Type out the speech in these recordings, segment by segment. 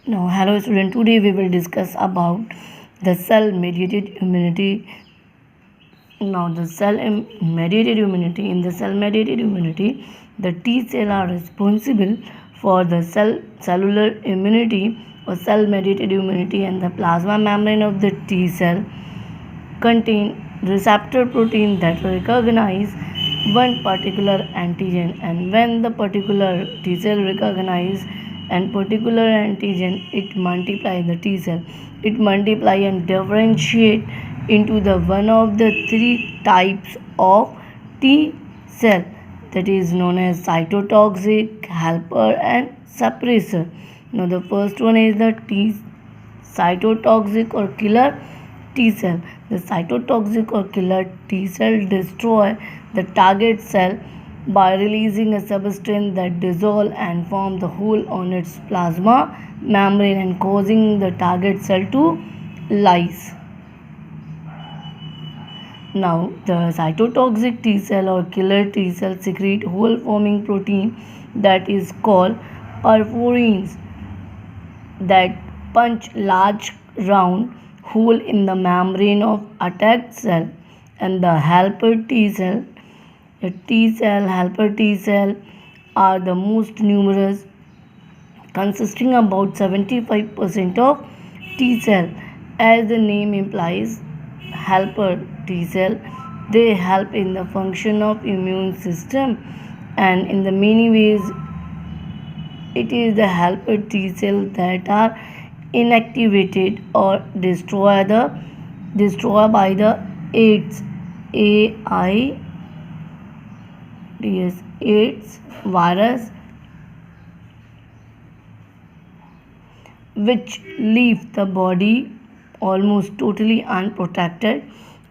Now, hello student. Today we will discuss about the cell-mediated immunity. Now, the cell-mediated immunity. In the cell-mediated immunity, the T cell are responsible for the cellular immunity or cell-mediated immunity, and the plasma membrane of the T cell contain receptor protein that recognize one particular antigen, and when the particular T cell recognize and particular antigen, it multiply the T cell, it multiply and differentiate into the one of the three types of T cell, that is known as cytotoxic, helper and suppressor. Now the first one is the T cytotoxic or killer T cell. The cytotoxic or killer T cell destroy the target cell by releasing a substance that dissolve and form the hole on its plasma membrane and causing the target cell to lyse. Now, the cytotoxic T cell or killer T cell secrete hole forming protein that is called perforins that punch large round hole in the membrane of attacked cell, and the helper T cell, the T cell, helper T cell are the most numerous, consisting about 75% of T cell. As the name implies, helper T cell, they help in the function of immune system, and in the many ways it is the helper T cell that are inactivated or destroyed by the AIDS AIDS virus, which leave the body almost totally unprotected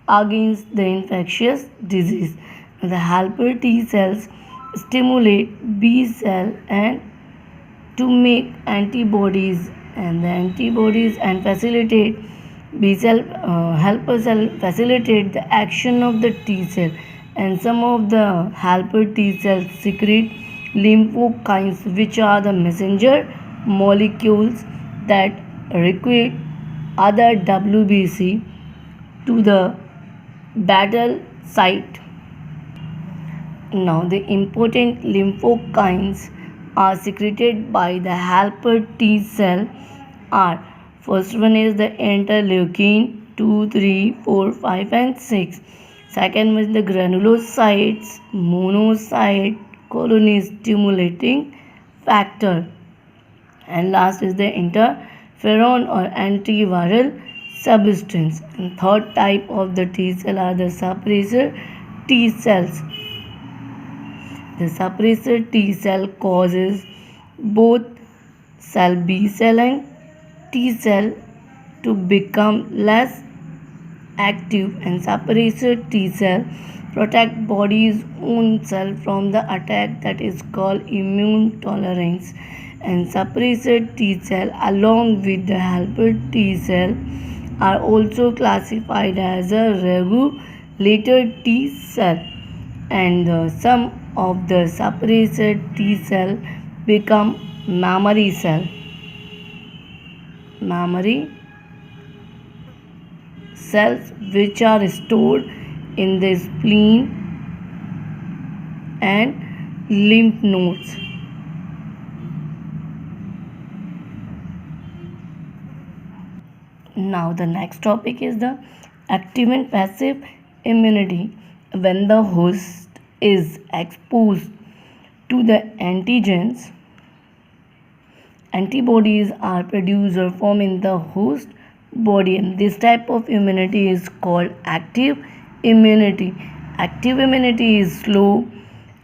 against the infectious disease. The helper T cells stimulate B cell and to make antibodies, and the antibodies and facilitate B cell helper cell facilitate the action of the T cell, and some of the helper T cells secrete lymphokines, which are the messenger molecules that recruit other WBC to the battle site. Now, the important lymphokines are secreted by the helper T cell are: first one is the interleukin 2, 3, 4, 5 and 6. Second one is the granulocytes, monocyte, colony stimulating factor, and last is the interferon or antiviral substance. And third type of the T cell are the suppressor T cells. The suppressor T cell causes both cell B cell and T cell to become less active, and suppressor T cell protect body's own cell from the attack, that is called immune tolerance. And suppressor T cell along with the helper T cell are also classified as a regulator T cell, and some of the suppressor T cell become memory cell. Memory cells which are stored in the spleen and lymph nodes. Now the next topic is the active and passive immunity. When the host is exposed to the antigens, antibodies are produced or formed in the host body, and this type of immunity is called active immunity. Active immunity is slow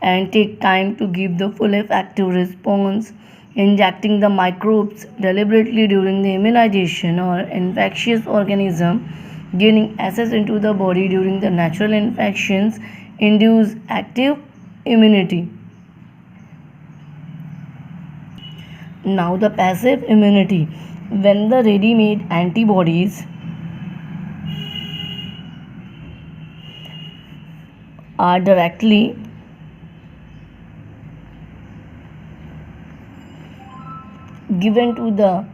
and take time to give the full effective response. Injecting the microbes deliberately during the immunization or infectious organism gaining access into the body during the natural infections induce active immunity. Now the passive immunity. When the ready-made antibodies are directly given to the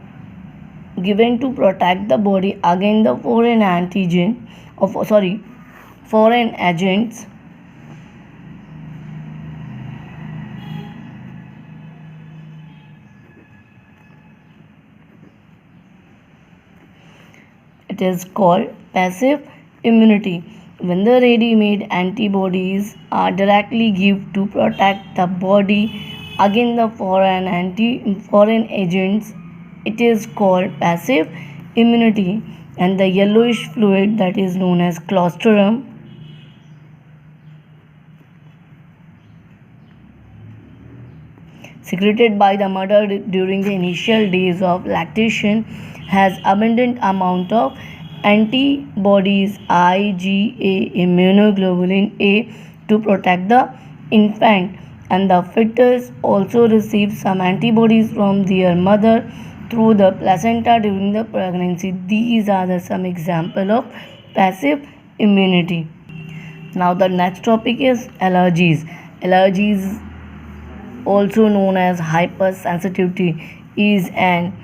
given to protect the body against the foreign agents. It is called passive immunity. When the ready-made antibodies are directly given to protect the body against the foreign agents, it is called passive immunity. And the yellowish fluid that is known as colostrum secreted by the mother during the initial days of lactation has abundant amount of antibodies IgA immunoglobulin A to protect the infant, and the fetus also receives some antibodies from their mother through the placenta during the pregnancy. These are some example of passive immunity. Now the next topic is allergies. Allergies, also known as hypersensitivity, is an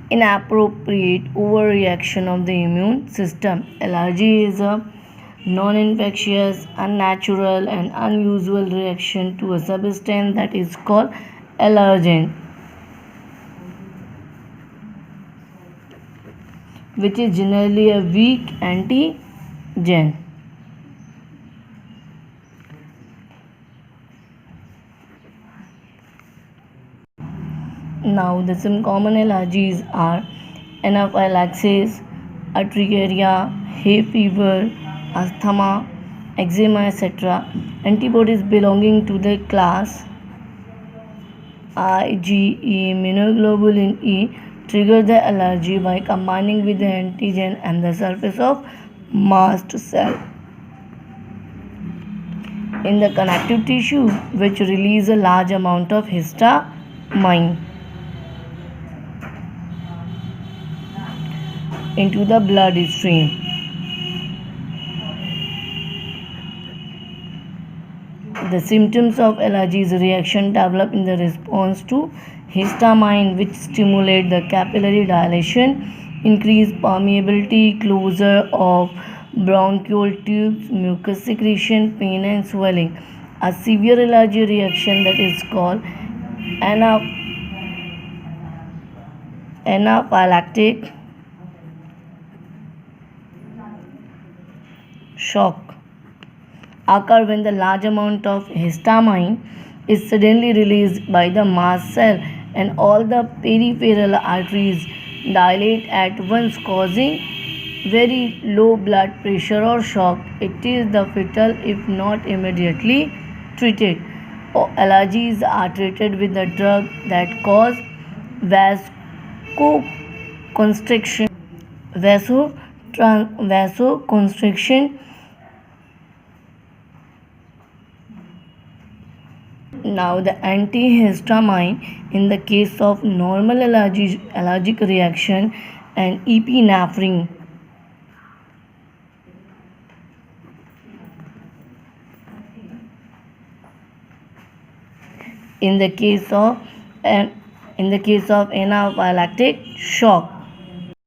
inappropriate overreaction of the immune system. Allergy is a non-infectious, unnatural, and unusual reaction to a substance that is called allergen, which is generally a weak antigen. Now, the some common allergies are anaphylaxis, urticaria, hay fever, asthma, eczema, etc. Antibodies belonging to the class IgE immunoglobulin E trigger the allergy by combining with the antigen and the surface of mast cell in the connective tissue, which release a large amount of histamine into the bloodstream. The symptoms of allergies reaction develop in the response to histamine, which stimulate the capillary dilation, increase permeability, closure of bronchial tubes, mucus secretion, pain and swelling. A severe allergy reaction that is called anaphylactic shock occur when the large amount of histamine is suddenly released by the mast cell and all the peripheral arteries dilate at once, causing very low blood pressure or shock. It is the fatal if not immediately treated. Allergies are treated with the drug that cause vasoconstriction. Vasoconstriction. Now, the antihistamine in the case of normal allergic reaction and epinephrine. In the case of anaphylactic shock.